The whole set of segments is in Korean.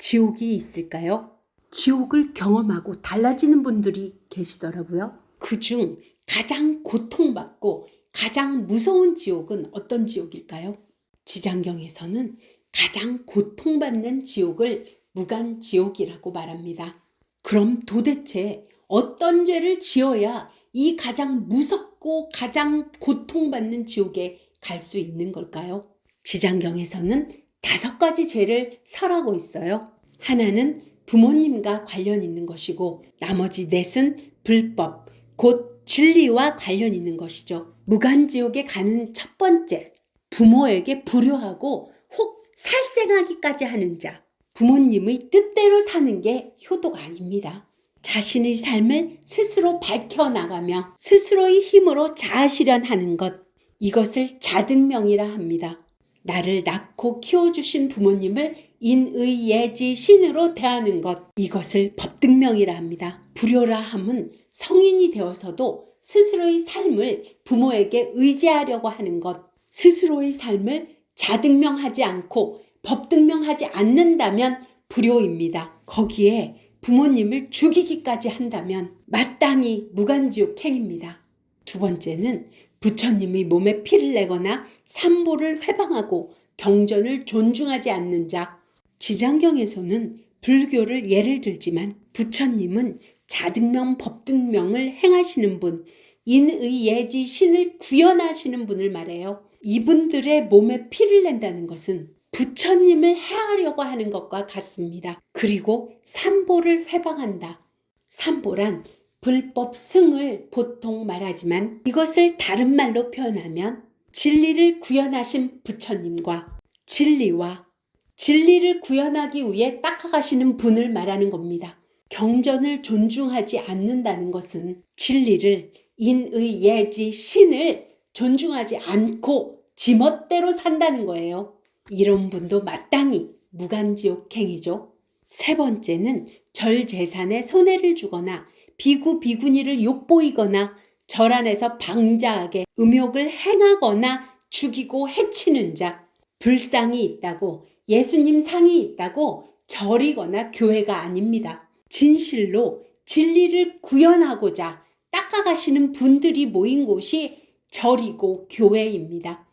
지옥이 있을까요? 지옥을 경험하고 달라지는 분들이 계시더라고요. 그중 가장 고통받고 가장 무서운 지옥은 어떤 지옥일까요? 지장경에서는 가장 고통받는 지옥을 무간지옥이라고 말합니다. 그럼 도대체 어떤 죄를 지어야 이 가장 무섭고 가장 고통받는 지옥에 갈 수 있는 걸까요? 지장경에서는 5가지 죄를 설하고 있어요. 하나는 부모님과 관련 있는 것이고 나머지 4은 불법, 곧 진리와 관련 있는 것이죠. 무간지옥에 가는 첫 번째, 부모에게 불효하고 혹 살생하기까지 하는 자. 부모님의 뜻대로 사는 게 효도가 아닙니다. 자신의 삶을 스스로 밝혀나가며 스스로의 힘으로 자아실현하는 것, 이것을 자등명이라 합니다. 나를 낳고 키워주신 부모님을 인의예지 신으로 대하는 것, 이것을 법등명이라 합니다. 불효라 함은 성인이 되어서도 스스로의 삶을 부모에게 의지하려고 하는 것, 스스로의 삶을 자등명하지 않고 법등명하지 않는다면 불효입니다. 거기에 부모님을 죽이기까지 한다면 마땅히 무간지옥행입니다. 2번째는 부처님의 몸에 피를 내거나 삼보를 회방하고 경전을 존중하지 않는 자. 지장경에서는 불교를 예를 들지만 부처님은 자등명, 법등명을 행하시는 분, 인의예지 신을 구현하시는 분을 말해요. 이분들의 몸에 피를 낸다는 것은 부처님을 해하려고 하는 것과 같습니다. 그리고 삼보를 회방한다. 삼보란 불법 승을 보통 말하지만 이것을 다른 말로 표현하면 진리를 구현하신 부처님과 진리를 구현하기 위해 닦아가시는 분을 말하는 겁니다. 경전을 존중하지 않는다는 것은 진리를, 인의예지 신을 존중하지 않고 지멋대로 산다는 거예요. 이런 분도 마땅히 무간지옥행이죠. 3번째는 절재산에 손해를 주거나 비구 비구니를 욕보이거나 절 안에서 방자하게 음욕을 행하거나 죽이고 해치는 자. 불상이 있다고, 예수님 상이 있다고 절이거나 교회가 아닙니다. 진실로 진리를 구현하고자 닦아가시는 분들이 모인 곳이 절이고 교회입니다.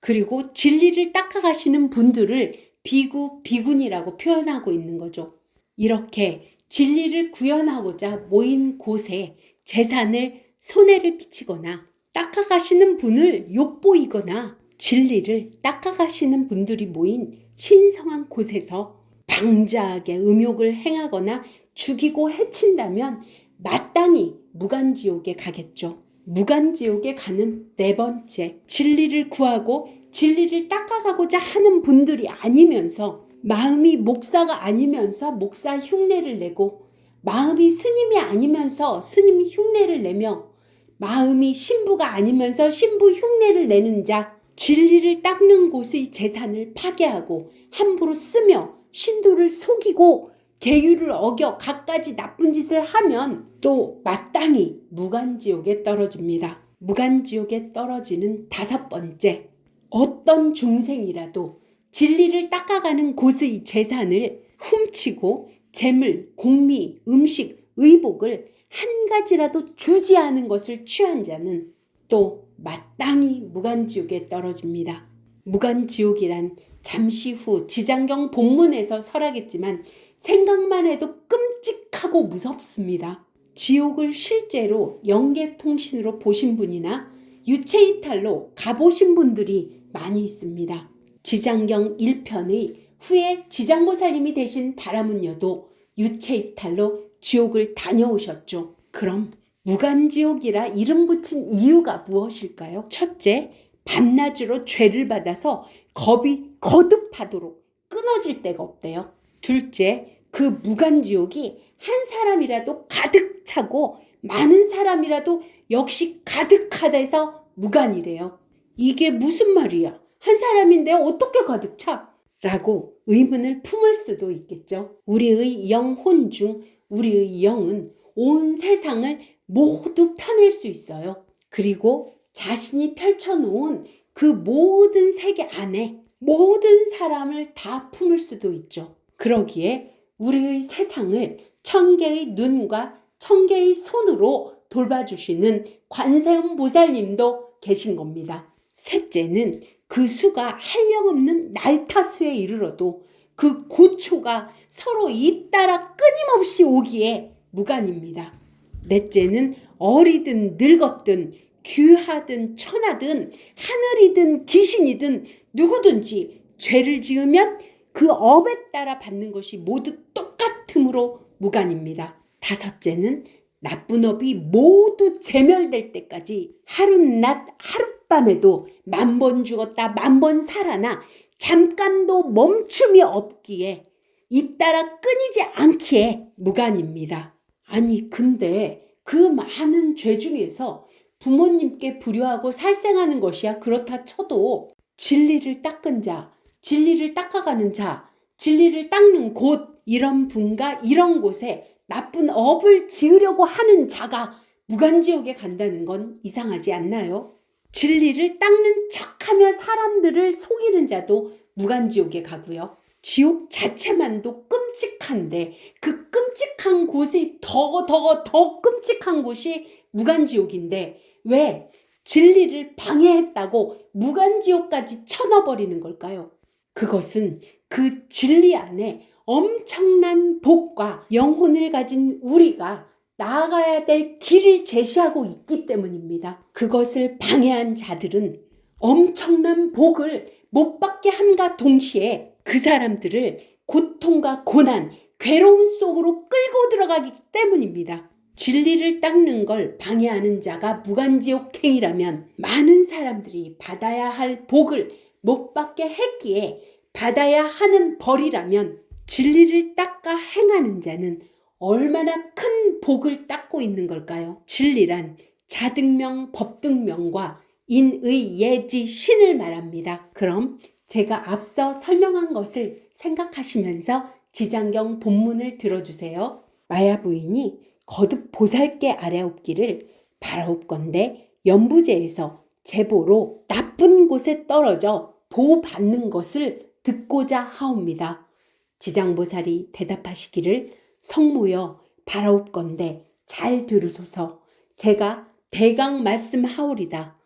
그리고 진리를 닦아가시는 분들을 비구, 비군이라고 표현하고 있는 거죠. 이렇게 진리를 구현하고자 모인 곳에 재산을 손해를 끼치거나 닦아가시는 분을 욕보이거나 진리를 닦아가시는 분들이 모인 신성한 곳에서 방자하게 음욕을 행하거나 죽이고 해친다면 마땅히 무간지옥에 가겠죠. 무간지옥에 가는 4번째, 진리를 구하고 진리를 닦아가고자 하는 분들이 아니면서 마음이 목사가 아니면서 목사 흉내를 내고 마음이 스님이 아니면서 스님 흉내를 내며 마음이 신부가 아니면서 신부 흉내를 내는 자, 진리를 닦는 곳의 재산을 파괴하고 함부로 쓰며 신도를 속이고 계율을 어겨 갖가지 나쁜 짓을 하면 또 마땅히 무간지옥에 떨어집니다. 무간지옥에 떨어지는 5번째, 어떤 중생이라도 진리를 닦아가는 곳의 재산을 훔치고 재물, 공미, 음식, 의복을 한 가지라도 주지 않은 것을 취한 자는 또 마땅히 무간지옥에 떨어집니다. 무간지옥이란 잠시 후 지장경 본문에서 설하겠지만 생각만 해도 끔찍하고 무섭습니다. 지옥을 실제로 영계통신으로 보신 분이나 유체이탈로 가보신 분들이 많이 있습니다. 지장경 1편의 후에 지장보살님이 되신 바라문여도 유체이탈로 지옥을 다녀오셨죠. 그럼 무간지옥이라 이름 붙인 이유가 무엇일까요? 첫째, 밤낮으로 죄를 받아서 겁이 거듭하도록 끊어질 데가 없대요. 둘째, 그 무간지옥이 한 사람이라도 가득 차고 많은 사람이라도 역시 가득하다 해서 무간이래요. 이게 무슨 말이야? 한 사람인데 어떻게 가득 차? 라고 의문을 품을 수도 있겠죠. 우리의 영혼 중 우리의 영은 온 세상을 모두 펴낼 수 있어요. 그리고 자신이 펼쳐놓은 그 모든 세계 안에 모든 사람을 다 품을 수도 있죠. 그러기에 우리의 세상을 천개의 눈과 천개의 손으로 돌봐주시는 관세음 보살님도 계신 겁니다. 셋째는 그 수가 한량없는 날타수에 이르러도 그 고초가 서로 잇따라 끊임없이 오기에 무간입니다. 넷째는 어리든 늙었든 귀하든 천하든 하늘이든 귀신이든 누구든지 죄를 지으면 그 업에 따라 받는 것이 모두 똑같으므로 무간입니다. 다섯째는 나쁜 업이 모두 제멸될 때까지 하룻낮 하룻밤에도 10,000번 죽었다 10,000번 살아나 잠깐도 멈춤이 없기에 잇따라 끊이지 않기에 무간입니다. 아니 근데 그 많은 죄 중에서 부모님께 불효하고 살생하는 것이야 그렇다 쳐도 진리를 닦은 자, 진리를 닦아가는 자, 진리를 닦는 곳 이런 분과 이런 곳에 나쁜 업을 지으려고 하는 자가 무간지옥에 간다는 건 이상하지 않나요? 진리를 닦는 척하며 사람들을 속이는 자도 무간지옥에 가고요. 지옥 자체만도 끔찍한데 그 끔찍한 곳이 더 끔찍한 곳이 무간지옥인데 왜 진리를 방해했다고 무간지옥까지 쳐넣어버리는 걸까요? 그것은 그 진리 안에 엄청난 복과 영혼을 가진 우리가 나아가야 될 길을 제시하고 있기 때문입니다. 그것을 방해한 자들은 엄청난 복을 못 받게 함과 동시에 그 사람들을 고통과 고난, 괴로움 속으로 끌고 들어가기 때문입니다. 진리를 닦는 걸 방해하는 자가 무간지옥행이라면 많은 사람들이 받아야 할 복을 못 받게 했기에 받아야 하는 벌이라면 진리를 닦아 행하는 자는 얼마나 큰 복을 닦고 있는 걸까요? 진리란 자등명, 법등명과 인의, 예지, 신을 말합니다. 그럼 제가 앞서 설명한 것을 생각하시면서 지장경 본문을 들어주세요. 마야 부인이 거듭 보살께 아뢰옵기를 바라옵건대 연부제에서 제보로 나쁜 곳에 떨어져 보호받는 것을 듣고자 하옵니다. 지장보살이 대답하시기를 성모여 바라옵건대 잘 들으소서. 제가 대강 말씀하오리다.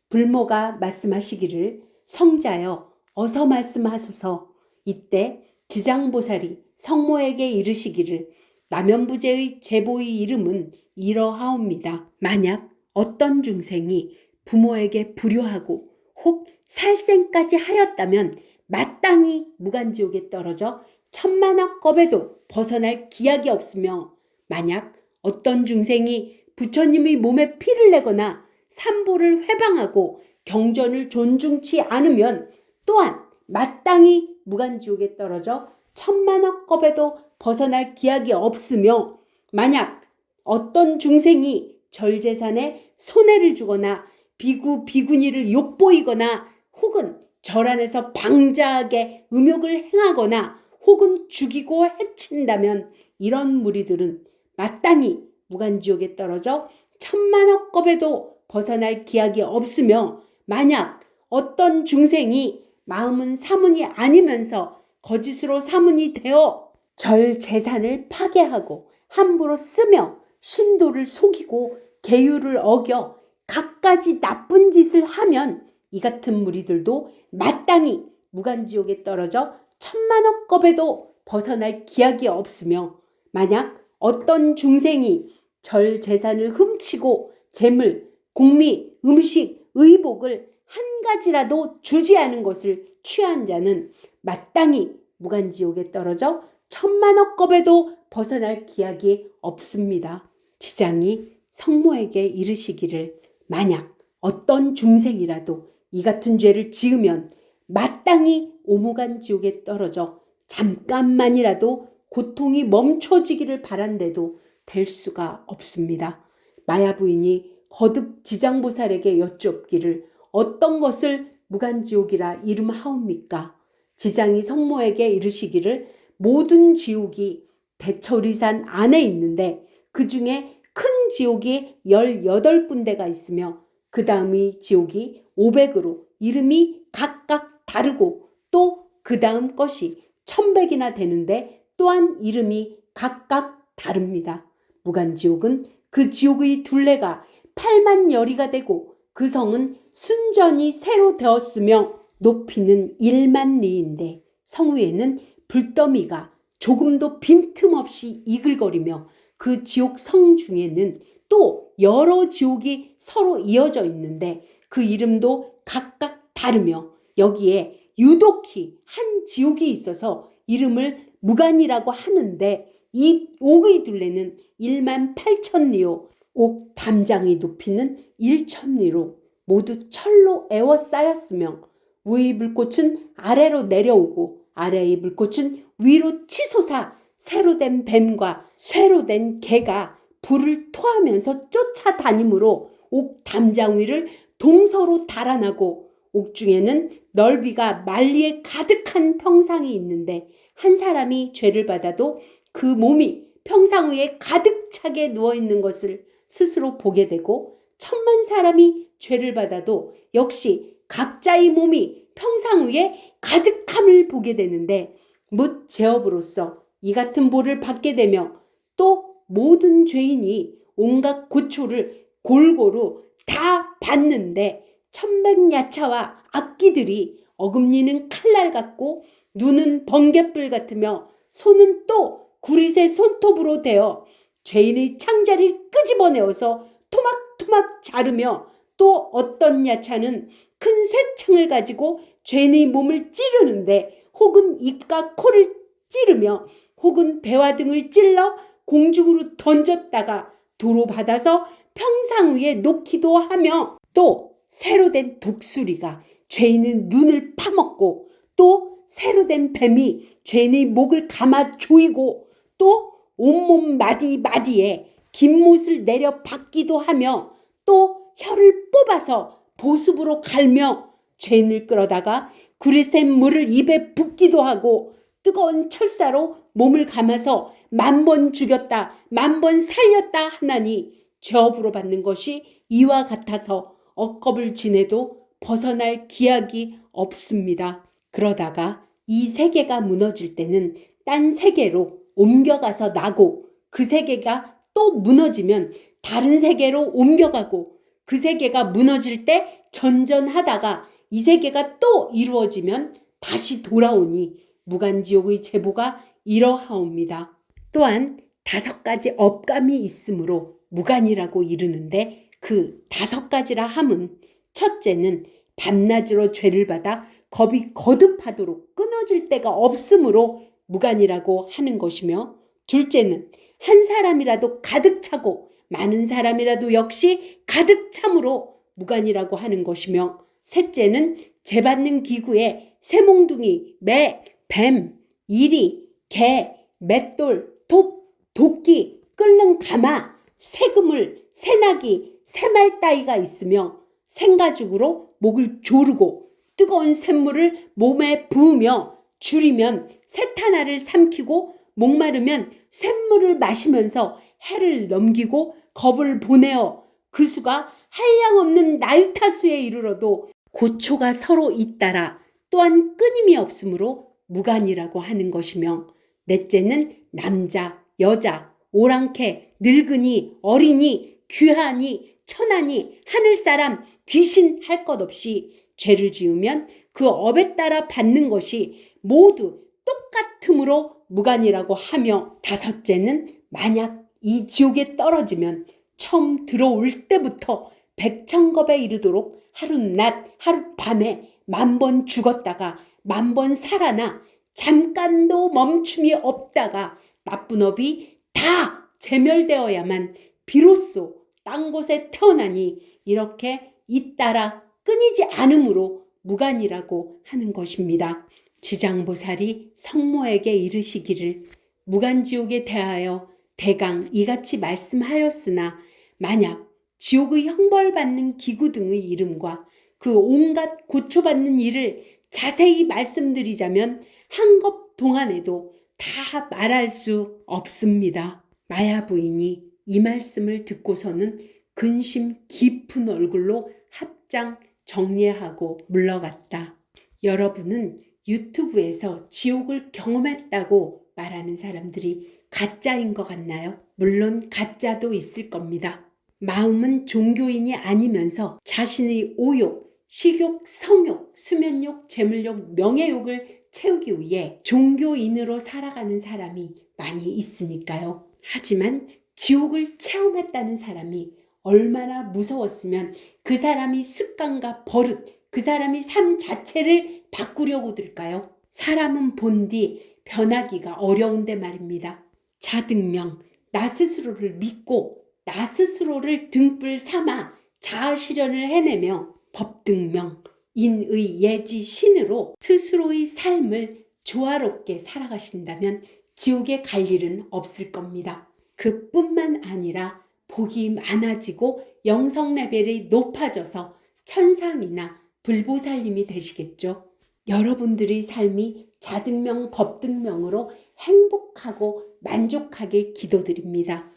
불모가 말씀하시기를 성자여 어서 말씀하소서. 이때 지장보살이 성모에게 이르시기를 남연부제의 제보의 이름은 이러하옵니다. 만약 어떤 중생이 부모에게 불효하고 혹 살생까지 하였다면 마땅히 무간지옥에 떨어져 천만억겁에도 벗어날 기약이 없으며 만약 어떤 중생이 부처님의 몸에 피를 내거나 삼보를 회방하고 경전을 존중치 않으면 또한 마땅히 무간지옥에 떨어져 천만억겁에도 벗어날 기약이 없으며 만약 어떤 중생이 절제산에 손해를 주거나 비구 비구니를 욕보이거나 혹은 절 안에서 방자하게 음욕을 행하거나 혹은 죽이고 해친다면 이런 무리들은 마땅히 무간지옥에 떨어져 천만억겁에도 벗어날 기약이 없으며 만약 어떤 중생이 마음은 사문이 아니면서 거짓으로 사문이 되어 절 재산을 파괴하고 함부로 쓰며 신도를 속이고 계율을 어겨 갖가지 나쁜 짓을 하면 이 같은 무리들도 마땅히 무간지옥에 떨어져 천만억겁에도 벗어날 기약이 없으며 만약 어떤 중생이 절 재산을 훔치고 재물, 공미, 음식, 의복을 한 가지라도 주지 않은 것을 취한 자는 마땅히 무간지옥에 떨어져 천만억겁에도 벗어날 기약이 없습니다. 지장이 성모에게 이르시기를 만약 어떤 중생이라도 이 같은 죄를 지으면 마땅히 오무간지옥에 떨어져 잠깐만이라도 고통이 멈춰지기를 바란데도 될 수가 없습니다. 마야 부인이 거듭 지장보살에게 여쭙기를 어떤 것을 무간지옥이라 이름하옵니까? 지장이 성모에게 이르시기를 모든 지옥이 대처리산 안에 있는데 그 중에 큰 지옥이 18군데가 있으며 그 다음이 지옥이 500으로 이름이 각각 다르고 또 그 다음 것이 1000백이나 되는데 또한 이름이 각각 다릅니다. 무간지옥은 그 지옥의 둘레가 8만 여리가 되고 그 성은 순전히 새로 되었으며 높이는 1만 리인데 성 위에는 불더미가 조금도 빈틈없이 이글거리며 그 지옥 성 중에는 또 여러 지옥이 서로 이어져 있는데 그 이름도 각각 다르며 여기에 유독히 한 지옥이 있어서 이름을 무간이라고 하는데 이 옥의 둘레는 1만 8천 리요 옥 담장의 높이는 1천 리로 모두 철로 에워싸였으며 위의 불꽃은 아래로 내려오고 아래의 불꽃은 위로 치솟아 새로 된 뱀과 쇠로 된 개가 불을 토하면서 쫓아다니므로 옥 담장 위를 동서로 달아나고 옥 중에는 넓이가 만리에 가득한 평상이 있는데 한 사람이 죄를 받아도 그 몸이 평상 위에 가득 차게 누워있는 것을 스스로 보게 되고 1000만 사람이 죄를 받아도 역시 각자의 몸이 평상 위에 가득함을 보게 되는데 뭇 제업으로서 이 같은 보를 받게 되며 또 모든 죄인이 온갖 고초를 골고루 다 받는데 천백야차와 악기들이 어금니는 칼날 같고 눈은 번갯불 같으며 손은 또 구릿의 손톱으로 되어 죄인의 창자를 끄집어내어서 토막토막 자르며 또 어떤 야차는 큰 쇠창을 가지고 죄인의 몸을 찌르는데 혹은 입과 코를 찌르며 혹은 배와 등을 찔러 공중으로 던졌다가 도로 받아서 평상 위에 놓기도 하며 또 새로 된 독수리가 죄인의 눈을 파먹고 또 새로 된 뱀이 죄인의 목을 감아 조이고 또 온몸 마디마디에 긴 못을 내려 박기도 하며 또 혀를 뽑아서 보습으로 갈며 죄인을 끌어다가 구릿샘 물을 입에 붓기도 하고 뜨거운 철사로 몸을 감아서 10,000번 죽였다 10,000번 살렸다 하나니 죄업으로 받는 것이 이와 같아서 억겁을 지내도 벗어날 기약이 없습니다. 그러다가 이 세계가 무너질 때는 딴 세계로 옮겨가서 나고 그 세계가 또 무너지면 다른 세계로 옮겨가고 그 세계가 무너질 때 전전하다가 이 세계가 또 이루어지면 다시 돌아오니 무간지옥의 제보가 이러하옵니다. 또한 5가지 업감이 있으므로 무간이라고 이르는데 그 5가지라 함은 첫째는 밤낮으로 죄를 받아 겁이 거듭하도록 끊어질 데가 없으므로 무간이라고 하는 것이며 둘째는 한 사람이라도 가득 차고 많은 사람이라도 역시 가득 참으로 무간이라고 하는 것이며 셋째는 재받는 기구에 새몽둥이, 매, 뱀, 이리, 개, 맷돌, 톱, 도끼, 끓는 가마, 새그물, 새나기, 새말 따위가 있으며 생가죽으로 목을 조르고 뜨거운 쇳물을 몸에 부으며 줄이면 쇳하나를 삼키고 목마르면 쇳물을 마시면서 해를 넘기고 겁을 보내어 그 수가 한량없는 나유타수에 이르러도 고초가 서로 잇따라 또한 끊임이 없으므로 무간이라고 하는 것이며 넷째는 남자, 여자, 오랑캐, 늙은이, 어린이, 귀하니, 천하니, 하늘사람, 귀신 할 것 없이 죄를 지으면 그 업에 따라 받는 것이 모두 똑같으므로 무간이라고 하며 다섯째는 만약 이 지옥에 떨어지면 처음 들어올 때부터 백천겁에 이르도록 하룻낮 하룻밤에 10,000번 죽었다가 10,000번 살아나 잠깐도 멈춤이 없다가 나쁜 업이 다 제멸되어야만 비로소 딴 곳에 태어나니 이렇게 잇따라 끊이지 않으므로 무간이라고 하는 것입니다. 지장보살이 성모에게 이르시기를 무간지옥에 대하여 대강 이같이 말씀하였으나 만약 지옥의 형벌받는 기구 등의 이름과 그 온갖 고초받는 일을 자세히 말씀드리자면 한겁 동안에도 다 말할 수 없습니다. 마야 부인이 이 말씀을 듣고서는 근심 깊은 얼굴로 합장 정리하고 물러갔다. 여러분은 유튜브에서 지옥을 경험했다고 말하는 사람들이 가짜인 것 같나요? 물론 가짜도 있을 겁니다. 마음은 종교인이 아니면서 자신의 오욕, 식욕, 성욕, 수면욕, 재물욕, 명예욕을 채우기 위해 종교인으로 살아가는 사람이 많이 있으니까요. 하지만 지옥을 체험했다는 사람이 얼마나 무서웠으면 그 사람이 습관과 버릇, 그 사람이 삶 자체를 바꾸려고 들까요? 사람은 본디 변하기가 어려운데 말입니다. 자등명, 나 스스로를 믿고 나 스스로를 등불 삼아 자아 실현을 해내며 법등명, 인의 예지 신으로 스스로의 삶을 조화롭게 살아가신다면 지옥에 갈 일은 없을 겁니다. 그뿐만 아니라 복이 많아지고 영성 레벨이 높아져서 천상이나 불보살님이 되시겠죠. 여러분들의 삶이 자등명, 법등명으로 행복하고 만족하길 기도드립니다.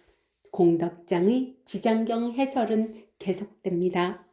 공덕장의 지장경 해설은 계속됩니다.